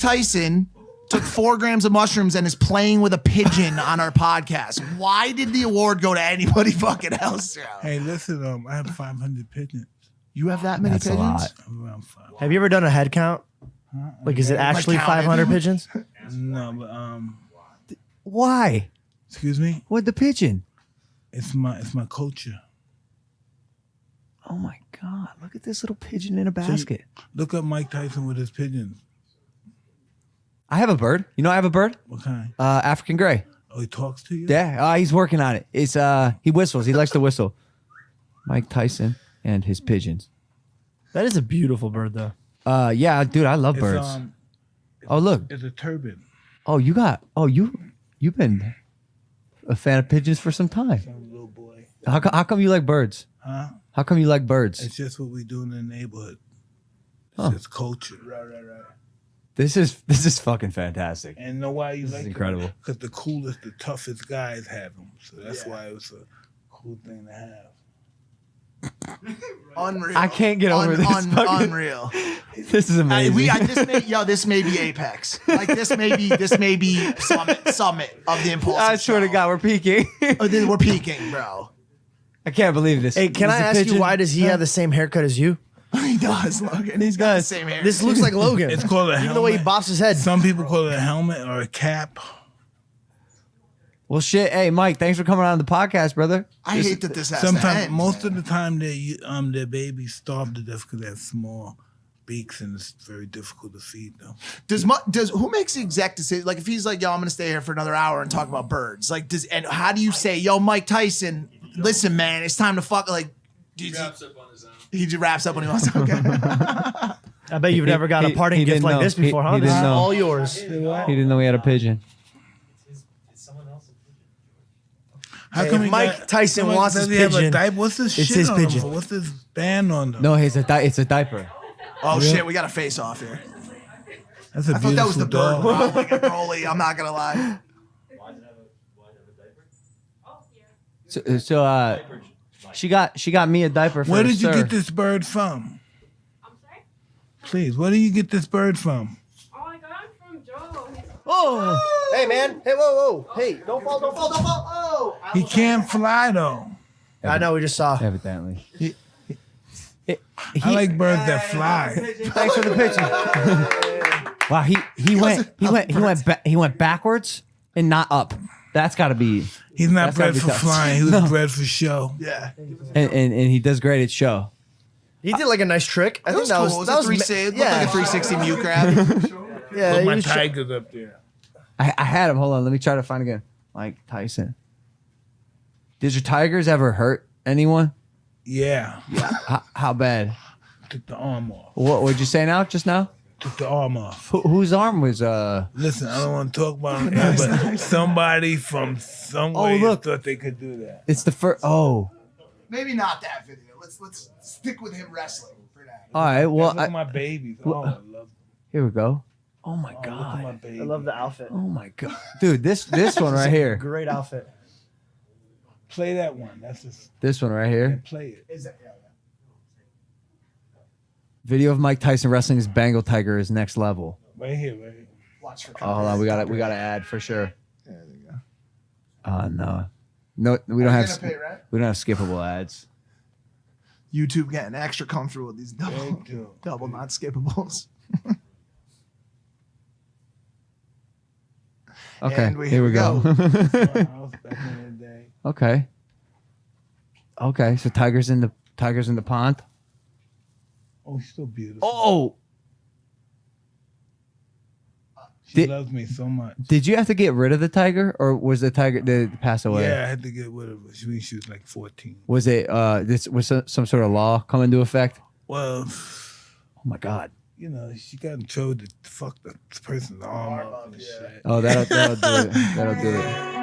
Tyson took 4 grams of mushrooms and is playing with a pigeon on our podcast. Why did the award go to anybody fucking else? Hey, listen, I have 500 pigeons. You have that many That's a pigeons? lot. Around 5. Have you ever done a head count? Like, is it actually Like counted? 500 pigeons? No, but Why? excuse me. What the pigeon? It's my culture. Oh my God! Look at this little pigeon in a basket. Look up Mike Tyson with his pigeons. I have a bird. You know I have a bird? What kind? African gray. Oh, he talks to you? Yeah, he's working on it. It's he whistles. He likes to whistle. Mike Tyson and his pigeons. That is a beautiful bird, though. Yeah, dude, I love It's, birds. Oh look. It's a turban. Oh, you've been a fan of pigeons for some time. Some little boy. How come you like birds? Huh? How come you like birds? It's just what we do in the neighborhood. It's Huh. just culture. Right. This is fucking fantastic. And you know why you like is incredible. Because the coolest, the toughest guys have them. So that's why it was a cool thing to have. Unreal. I can't get over this fucking- Unreal. This is amazing. This may be apex. Like this may be summit of the Impulsive. I swear to show. God, we're peaking. We're peaking, bro. I can't believe this. Hey, can I This is a ask you pigeon? why does he have the same haircut as you? He does, Logan. He's got the same hair. This looks like Logan. It's called a helmet. Even the way he bops his head. Some people call it a helmet or a cap. Well, shit. Hey, Mike, thanks for coming on the podcast, brother. I hate that this has to Sometimes, end. most of the time, their babies starve to death because they have small beaks and it's very difficult to feed them. Does who makes the exact decision? Like if he's like, yo, I'm gonna stay here for another hour and talk about birds. Like and how do you say, yo, Mike Tyson, listen, man, it's time to fuck. Like he wraps up on his own. He just wraps up when he wants to. Okay. I bet you've never got a parting he gift didn't like know. this before, huh? He This is didn't know. all yours. He didn't know he had a pigeon. How Hey, come if he Mike Tyson wants does his he have a pigeon, diaper? What's this it's shit his on him pigeon. for? What's this band on them? No, it's a diaper. Oh shit, we got a face off here. That's a I thought that was the beautiful bird. dog. Like a Broly. I'm not gonna lie. So she got me a diaper for Where did you sir. get this bird from? I'm sorry? Please, where do you get this bird from? Oh, I got it from Joe. Oh, hey man, hey, whoa, hey, don't fall. Oh, He can't fly though. I know. We just saw. Evidently. I like birds that fly. Thanks for the picture. Wow, he went backwards and not up. That's got to be. He's not That's gotta bred be for tough. flying. He was No. bred for show. Yeah. And he does great at show. He did like a nice trick. I That think was that cool. was It was that a was 360. yeah, Looked like a 360 mute grab. yeah. Put he my was tigers up there. I had him. Hold on, let me try to find again. Mike Tyson. Did your Tigers ever hurt anyone? Yeah. How bad? Took the arm off. What would you say now? Just now? Took the arm off. Whose arm was Listen, I don't want to talk about it, but somebody from somewhere look. thought they could do that. It's the first. Oh, Maybe not that video. Let's stick with him wrestling for now. all right. Well, Look at my babies. Oh, I love them. here we go. Oh my Oh, look at my god. babies. I love the outfit. Oh my god, dude. This one right here. Great outfit. Play that one. That's just This one right here. play it. Is that Video of Mike Tyson wrestling his Bengal tiger is next level. Right here, right here. watch for Oh, hold on. We got to add for sure. Yeah, there you go. No, we don't You're have gonna pay, right? we don't have skippable ads. YouTube getting extra comfortable with these double, They do. double not skippables. Okay, And here we go. My house back in the day. Okay. Okay, so tigers in the pond. Oh, she's so beautiful. Oh, she did- loves me so much. did you have to get rid of the tiger, or was the tiger did it pass away? Yeah, I had to get rid of her. She was like 14. Was it this was some sort of law come into effect? Well, Oh my god. you know, she got in trouble to fuck the person's arm up and shit. Oh, that'll do it. That'll do it.